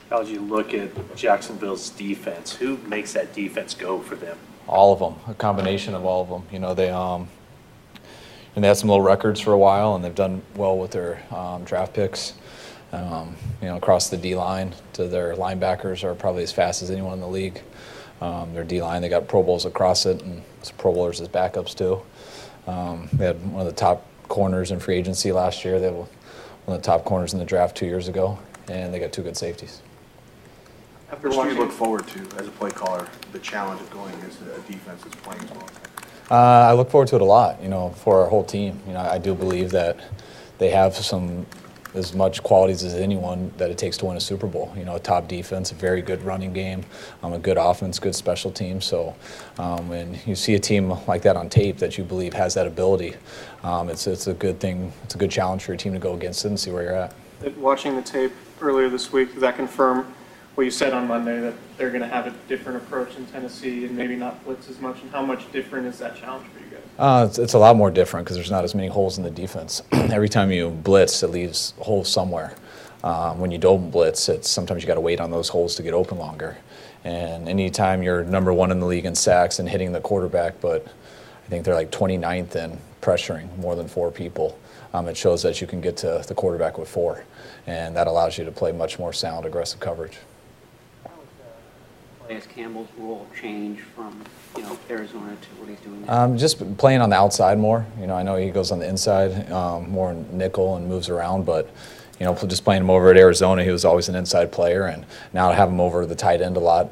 How would you look at Jacksonville's defense? Who makes that defense go for them? All of them, a combination of all of them. You know, they had some low records for a while, and they've done well with their draft picks. You know, across the D-line to their linebackers are probably as fast as anyone in the league. Their D-line, they got Pro Bowls across it, and some Pro Bowlers as backups too. They had one of the top corners in free agency last year. They had one of the top corners in the draft 2 years ago, and they got two good safeties. What do you look forward to as a play caller, the challenge of going against a defense that's playing as well? I look forward to it a lot, you know, for our whole team. You know, I do believe that they have as much qualities as anyone that it takes to win a Super Bowl. You know, a top defense, a very good running game, a good offense, good special team. So when you see a team like that on tape that you believe has that ability, it's a good thing. It's a good challenge for your team to go against it and see where you're at. Watching the tape earlier this week, does that confirm what you said on Monday, that they're going to have a different approach in Tennessee and maybe not blitz as much? And how much different is that challenge for you guys? It's a lot more different because there's not as many holes in the defense. Every time you blitz, it leaves holes somewhere. When you don't blitz, sometimes you got to wait on those holes to get open longer. And anytime you're number one in the league in sacks and hitting the quarterback, but I think they're like 29th in pressuring more than four people, it shows that you can get to the quarterback with four. And that allows you to play much more sound, aggressive coverage. Has Campbell's role change from, you know, Arizona to what he's doing now? Just playing on the outside more. You know, I know he goes on the inside, more nickel and moves around, but, you know, just playing him over at Arizona, he was always an inside player, and now to have him over the tight end a lot,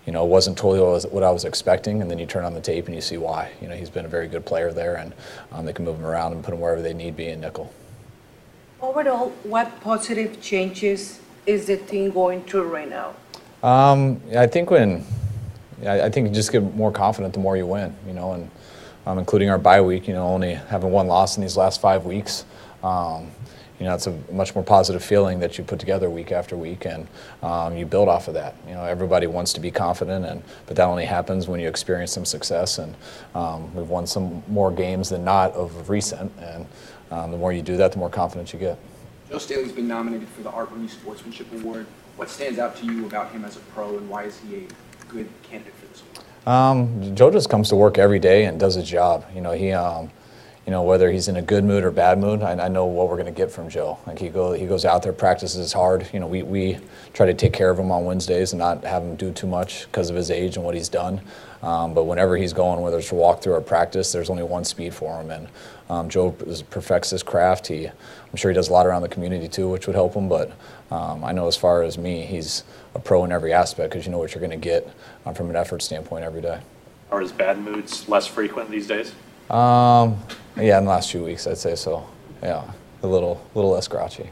you know, wasn't totally what I was expecting, and then you turn on the tape and you see why. You know, he's been a very good player there, and they can move him around and put him wherever they need be in nickel. Overall, what positive changes is the team going through right now? I think you just get more confident the more you win, you know, and including our bye week, you know, only having one loss in these last 5 weeks, you know, it's a much more positive feeling that you put together week after week, and you build off of that. You know, everybody wants to be confident, but that only happens when you experience some success, and we've won some more games than not of recent, and the more you do that, the more confidence you get. Joe Staley's been nominated for the Art Rooney Sportsmanship Award. What stands out to you about him as a pro, and why is he a good candidate for this award? Joe just comes to work every day and does his job. You know, you know, whether he's in a good mood or bad mood, I know what we're going to get from Joe. Like he goes out there, practices hard. You know, we try to take care of him on Wednesdays and not have him do too much because of his age and what he's done. But whenever he's going, whether it's to walk through or practice, there's only one speed for him. And Joe perfects his craft. I'm sure he does a lot around the community too, which would help him. But I know as far as me, he's a pro in every aspect because you know what you're going to get from an effort standpoint every day. Are his bad moods less frequent these days? Yeah, in the last few weeks, I'd say so. Yeah, a little less grouchy.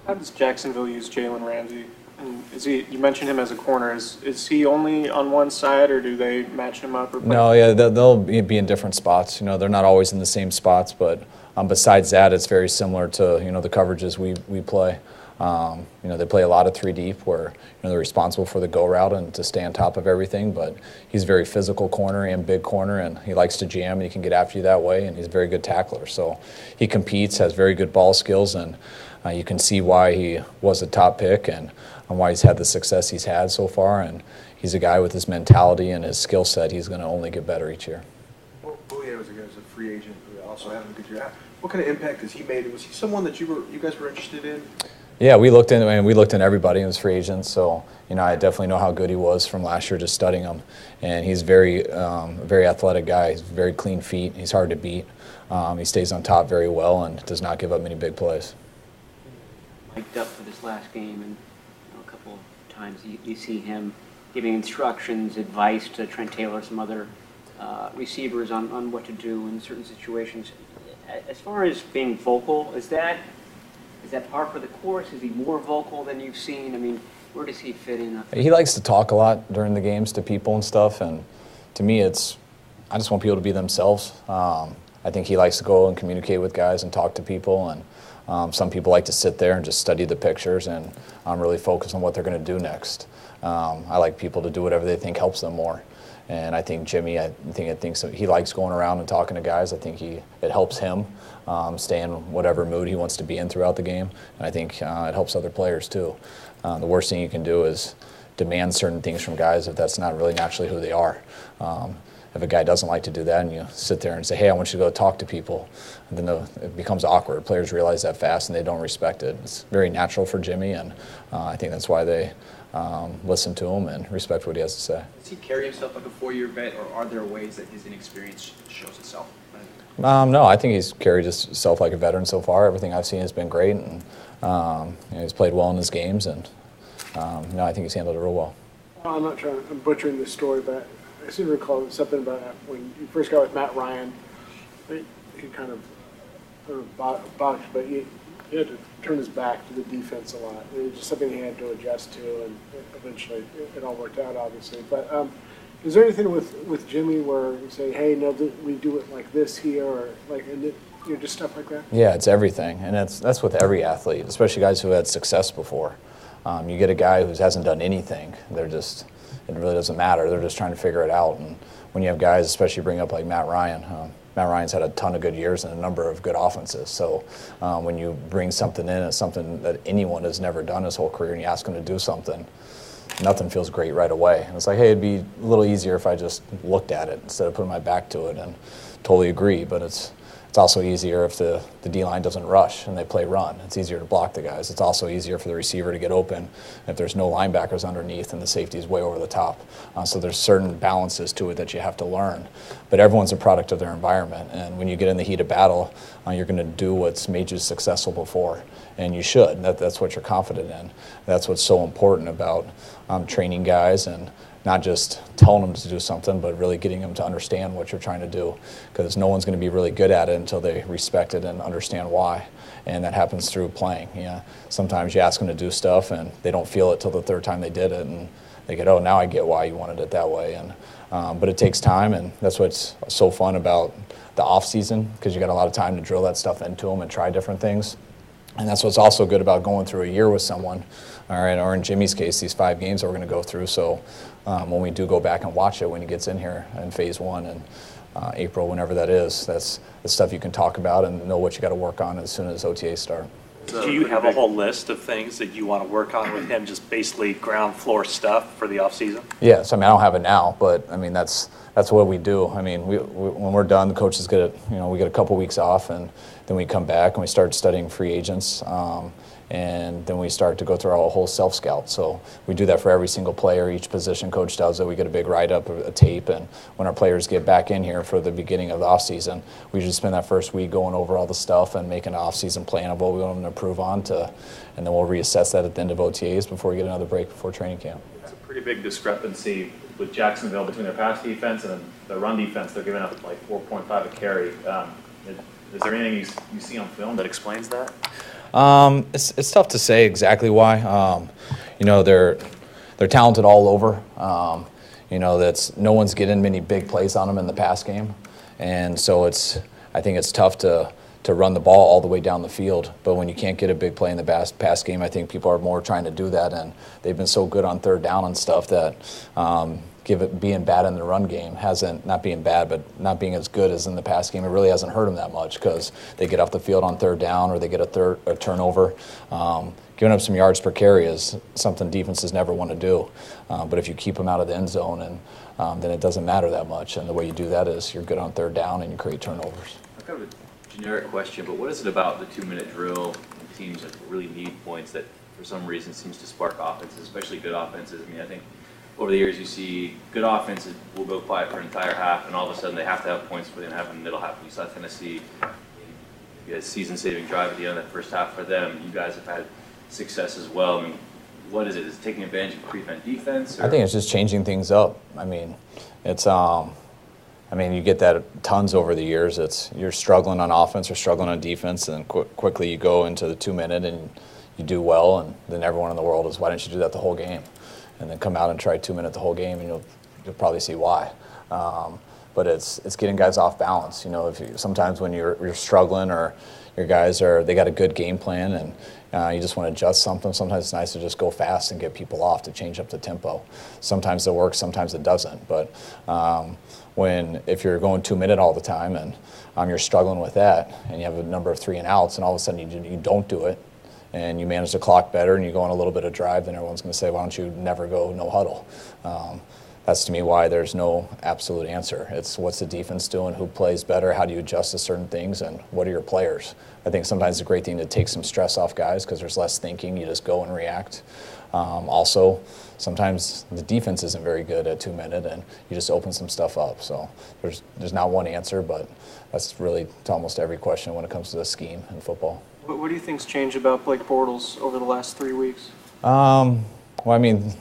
How does Jacksonville use Jalen Ramsey? And you mentioned him as a corner. Is he only on one side, or do they match him up? No, yeah, they'll be in different spots. You know, they're not always in the same spots, but besides that, it's very similar to, you know, the coverages we play. You know, they play a lot of 3 deep where, you know, they're responsible for the go route and to stay on top of everything, but he's a very physical corner and big corner, and he likes to jam and he can get after you that way, and he's a very good tackler. So he competes, has very good ball skills, and you can see why he was a top pick and why he's had the success he's had so far, and he's a guy with his mentality and his skill set. He's going to only get better each year. Well, Bouye was a free agent who also having a good year. What kind of impact has he made? Was he someone that you guys were interested in? Yeah, we looked in everybody in his free agents. So, you know, I definitely know how good he was from last year just studying him. And he's very athletic guy. He's very clean feet. He's hard to beat. He stays on top very well and does not give up many big plays. Mic'd up for this last game, and you know, a couple of times you see him giving instructions, advice to Trent Taylor, some other receivers on what to do in certain situations. As far as being vocal, is that par for the course? Is he more vocal than you've seen? I mean, where does he fit in? He likes to talk a lot during the games to people and stuff, and to me I just want people to be themselves. I think he likes to go and communicate with guys and talk to people, and some people like to sit there and just study the pictures and really focus on what they're going to do next. I like people to do whatever they think helps them more. And I think Jimmy, I think he likes going around and talking to guys. I think it helps him stay in whatever mood he wants to be in throughout the game. And I think it helps other players too. The worst thing you can do is demand certain things from guys if that's not really naturally who they are. If a guy doesn't like to do that and you sit there and say, hey, I want you to go talk to people, and then it becomes awkward. Players realize that fast and they don't respect it. It's very natural for Jimmy, and I think that's why they listen to him and respect what he has to say. Does he carry himself like a 4-year vet, or are there ways that his inexperience shows itself? No, I think he's carried himself like a veteran so far. Everything I've seen has been great, and he's played well in his games, and I think he's handled it real well. I'm butchering this story, but I seem to recall something about when you first got with Matt Ryan. He kind of, I don't know, boxed, but he had to turn his back to the defense a lot. It was just something he had to adjust to, and eventually it all worked out, obviously. But is there anything with Jimmy where you say, hey, no, we do it like this here, or like, just stuff like that? Yeah, it's everything, and that's with every athlete, especially guys who had success before. You get a guy who hasn't done anything, it really doesn't matter. They're just trying to figure it out. And when you have guys, especially bring up like Matt Ryan, Matt Ryan's had a ton of good years and a number of good offenses. So when you bring something in, it's something that anyone has never done his whole career, and you ask them to do something, nothing feels great right away. And it's like, hey, it'd be a little easier if I just looked at it instead of putting my back to it. And totally agree, but it's also easier if the D-line doesn't rush and they play run. It's easier to block the guys. It's also easier for the receiver to get open if there's no linebackers underneath and the safety is way over the top. So there's certain balances to it that you have to learn. But everyone's a product of their environment, and when you get in the heat of battle, you're going to do what's made you successful before, and you should. That's what you're confident in. That's what's so important about training guys, and not just telling them to do something, but really getting them to understand what you're trying to do, because no one's going to be really good at it until they respect it and understand why. And that happens through playing. Sometimes you ask them to do stuff and they don't feel it till the third time they did it, and they get, oh, now I get why you wanted it that way. And but it takes time, and that's what's so fun about the off season, because you got a lot of time to drill that stuff into them and try different things. And that's what's also good about going through a year with someone, all right, or in Jimmy's case, these 5 games that we're going to go through. So when we do go back and watch it when he gets in here in phase 1 in April, whenever that is, that's the stuff you can talk about and know what you got to work on as soon as OTAs start. Do you have a whole list of things that you want to work on with him, just basically ground floor stuff for the offseason? Yes, I mean, I don't have it now, but I mean, that's what we do. I mean, when we're done, the coaches get we get a couple weeks off, and then we come back and we start studying free agents, and then we start to go through our whole self-scout. So we do that for every single player. Each position coach does it. We get a big write-up, a tape, and when our players get back in here for the beginning of the off-season, we just spend that first week going over all the stuff and making an off-season plan of what we want them to improve on, and then we'll reassess that at the end of OTAs before we get another break before training camp. It's a pretty big discrepancy with Jacksonville between their pass defense and the run defense. They're giving up like 4.5 a carry. Is there anything you see on film that explains that? It's tough to say exactly why. They're talented all over. That's no one's getting many big plays on them in the pass game, and so I think it's tough to run the ball all the way down the field. But when you can't get a big play in the pass game, I think people are more trying to do that, and they've been so good on third down and stuff that being bad in the run game not being bad, but not being as good as in the pass game, it really hasn't hurt them that much, because they get off the field on third down or they get a turnover. Giving up some yards per carry is something defenses never want to do. But if you keep them out of the end zone, and then it doesn't matter that much. And the way you do that is you're good on third down and you create turnovers. I've got a generic question, but what is it about the 2-minute drill and teams that really need points that for some reason seems to spark offenses, especially good offenses? I mean, I think over the years you see good offenses will go quiet for an entire half, and all of a sudden they have to have points for them to have in the middle half. You saw Tennessee, you had a season-saving drive at the end of that first half for them. You guys have had success as well. I mean, what is it? Is it taking advantage of prevent defense? Or? I think it's just changing things up. I mean, it's you get that tons over the years. You're struggling on offense or struggling on defense, and quickly you go into the 2-minute and you do well, and then everyone in the world is, why didn't you do that the whole game? And then come out and try 2-minute the whole game, and you'll probably see why. But it's getting guys off balance. Sometimes when you're struggling, or your guys they got a good game plan, and You just want to adjust something. Sometimes it's nice to just go fast and get people off to change up the tempo. Sometimes it works, sometimes it doesn't. But if you're going 2 minute all the time and you're struggling with that, and you have a number of 3 and outs, and all of a sudden you don't do it, and you manage the clock better, and you go on a little bit of drive, then everyone's going to say, why don't you never go no huddle? That's to me why there's no absolute answer. It's what's the defense doing, who plays better, how do you adjust to certain things, and what are your players? I think sometimes it's a great thing to take some stress off guys because there's less thinking, you just go and react. Also, sometimes the defense isn't very good at 2 minute, and you just open some stuff up. So there's not one answer, but that's really to almost every question when it comes to the scheme in football. What do you think's changed about Blake Bortles over the last 3 weeks? Well, I mean,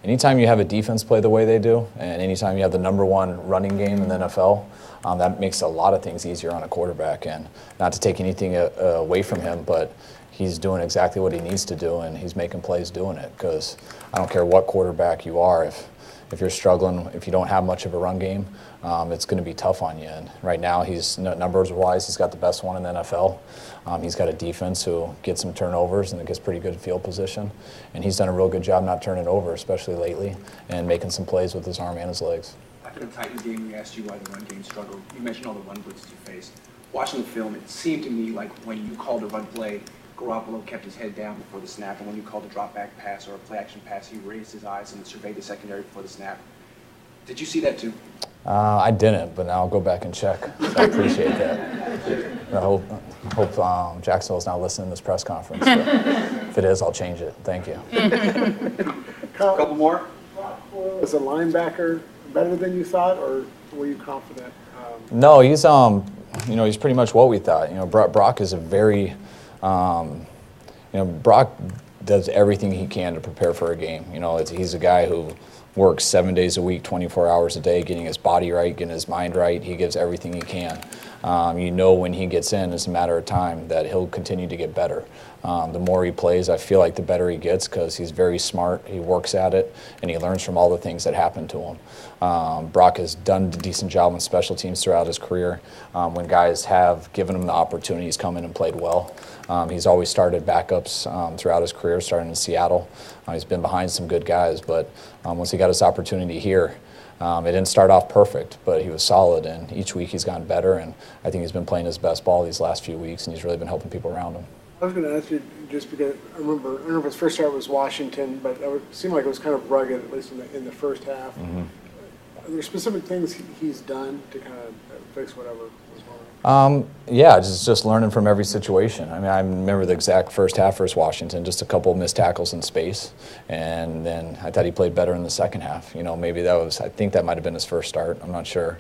anytime you have a defense play the way they do, and anytime you have the #1 running game in the NFL, that makes a lot of things easier on a quarterback. And not to take anything away from him, but he's doing exactly what he needs to do, and he's making plays doing it. Because I don't care what quarterback you are, if you're struggling, if you don't have much of a run game, it's going to be tough on you. And right now, numbers-wise, he's got the best one in the NFL. He's got a defense who gets some turnovers and it gets pretty good field position. And he's done a real good job not turning over, especially lately, and making some plays with his arm and his legs. After the Titans game, we asked you why the run game struggled. You mentioned all the run blitzes you faced. Watching the film, it seemed to me like when you called a run play, Garoppolo kept his head down before the snap, and when you called a drop-back pass or a play-action pass, he raised his eyes and surveyed the secondary before the snap. Did you see that too? I didn't, but now I'll go back and check. So I appreciate that. I hope Jacksonville's not listening to this press conference. But if it is, I'll change it. Thank you. A couple more? Was a linebacker better than you thought, or were you confident? No, he's he's pretty much what we thought. Brock is a very Brock does everything he can to prepare for a game. He's a guy who works 7 days a week, 24 hours a day, getting his body right, getting his mind right. He gives everything he can. When he gets in, it's a matter of time that he'll continue to get better. The more he plays, I feel like the better he gets because he's very smart, he works at it, and he learns from all the things that happen to him. Brock has done a decent job on special teams throughout his career. When guys have given him the opportunity, he's come in and played well. He's always started backups throughout his career, starting in Seattle. He's been behind some good guys, but once he got his opportunity here, it didn't start off perfect, but he was solid, and each week he's gotten better, and I think he's been playing his best ball these last few weeks, and he's really been helping people around him. I was going to ask you, just because I don't know if his first start was Washington, but it seemed like it was kind of rugged, at least in the first half. Mm-hmm. Are there specific things he's done to kind of fix whatever was wrong? Yeah, just learning from every situation. I mean, I remember the exact first half versus Washington, just a couple of missed tackles in space, and then I thought he played better in the second half. Maybe I think that might have been his first start. I'm not sure.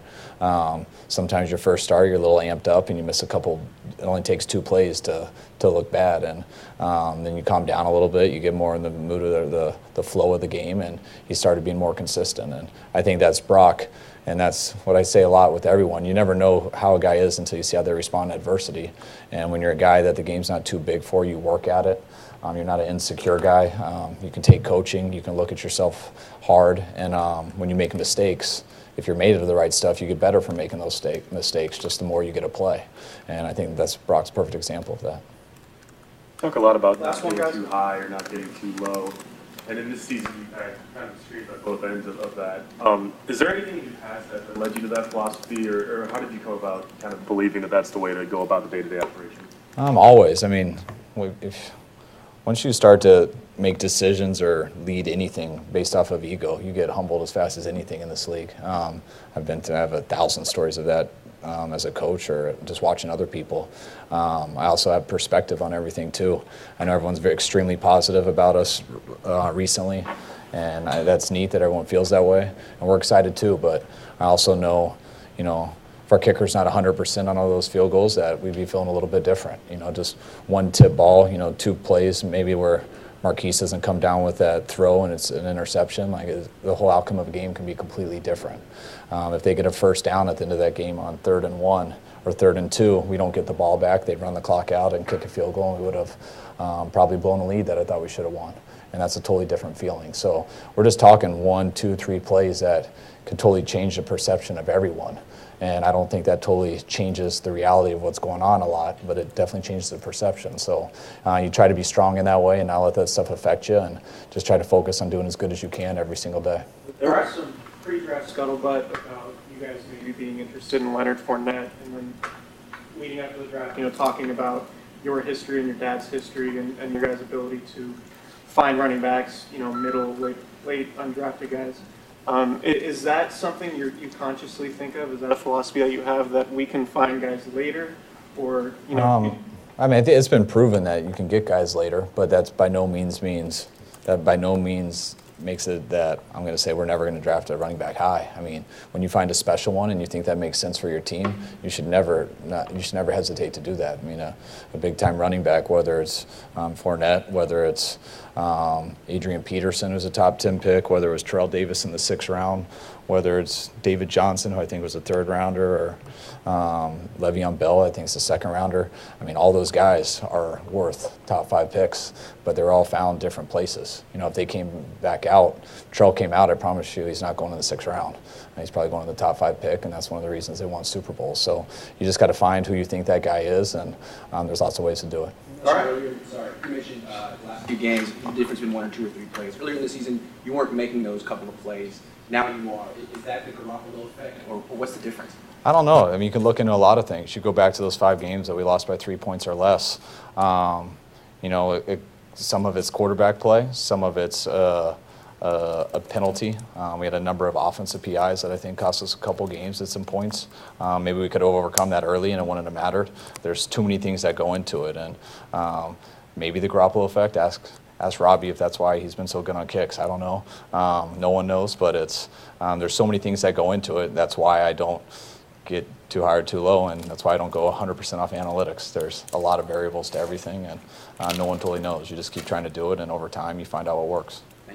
Sometimes your first start, you're a little amped up, and you miss a couple. It only takes 2 plays to look bad, and then you calm down a little bit. You get more in the mood of the flow of the game, and he started being more consistent. And I think that's Brock. And that's what I say a lot with everyone. You never know how a guy is until you see how they respond to adversity. And when you're a guy that the game's not too big for, you work at it. You're not an insecure guy. You can take coaching. You can look at yourself hard. And when you make mistakes, if you're made of the right stuff, you get better from making those mistakes just the more you get to play. And I think that's Brock's perfect example of that. Talk a lot about not getting too high or not getting too low. And in this season, you've had kind of streams at both ends of that. Is there anything in your past that led you to that philosophy, or how did you come about kind of believing that that's the way to go about the day-to-day operation? Always. I mean, once you start to make decisions or lead anything based off of ego, you get humbled as fast as anything in this league. I have 1,000 stories of that as a coach or just watching other people. I also have perspective on everything too. I know everyone's extremely positive about us recently, and that's neat that everyone feels that way, and we're excited too. But I also know, if our kicker's not 100% on all those field goals, that we'd be feeling a little bit different. Just one tip ball, 2 plays maybe where Marquise doesn't come down with that throw and it's an interception, the whole outcome of a game can be completely different. If they get a first down at the end of that game on 3rd and 1, or 3rd and 2, we don't get the ball back, they'd run the clock out and kick a field goal, and we would have probably blown a lead that I thought we should have won. And that's a totally different feeling. So we're just talking 1, 2, 3 plays that could totally change the perception of everyone. And I don't think that totally changes the reality of what's going on a lot, but it definitely changes the perception. So you try to be strong in that way and not let that stuff affect you, and just try to focus on doing as good as you can every single day. There are some pre-draft scuttlebutt about you guys maybe being interested in Leonard Fournette, and then leading up to the draft, talking about your history and your dad's history and your guys' ability to find running backs, middle, late undrafted guys. Is that something you consciously think of? Is that a philosophy that you have, that we can find guys later, or I mean, it's been proven that you can get guys later, but that's by no means makes it that I'm going to say we're never going to draft a running back high. I mean, when you find a special one and you think that makes sense for your team, you should never hesitate to do that. I mean, a big time running back, whether it's Fournette, whether it's Adrian Peterson, who's a top 10 pick, whether it was Terrell Davis in the 6th round, whether it's David Johnson, who I think was a 3rd rounder, or Le'Veon Bell, I think is the 2nd rounder. I mean, all those guys are worth top 5 picks, but they're all found different places. If they came back out, Terrell came out, I promise you he's not going in the 6th round. He's probably going to the top 5 pick, and that's one of the reasons they won Super Bowls. So you just got to find who you think that guy is, and there's lots of ways to do it. All right. Sorry, you mentioned last few games, the difference between 1 or 2 or 3 plays. Earlier in the season, you weren't making those couple of plays. Now you are. Is that the Garoppolo effect, or what's the difference? I don't know. I mean, you can look into a lot of things. You go back to those 5 games that we lost by 3 points or less. Some of it's quarterback play. Some of it's a penalty. We had a number of offensive PIs that I think cost us a couple games at some points. Maybe we could have overcome that early and it wouldn't have mattered. There's too many things that go into it. And maybe the Garoppolo effect, ask Robbie if that's why he's been so good on kicks. I don't know. No one knows, but there's so many things that go into it. That's why I don't get too high or too low, and that's why I don't go 100% off analytics. There's a lot of variables to everything, and no one totally knows. You just keep trying to do it, and over time you find out what works.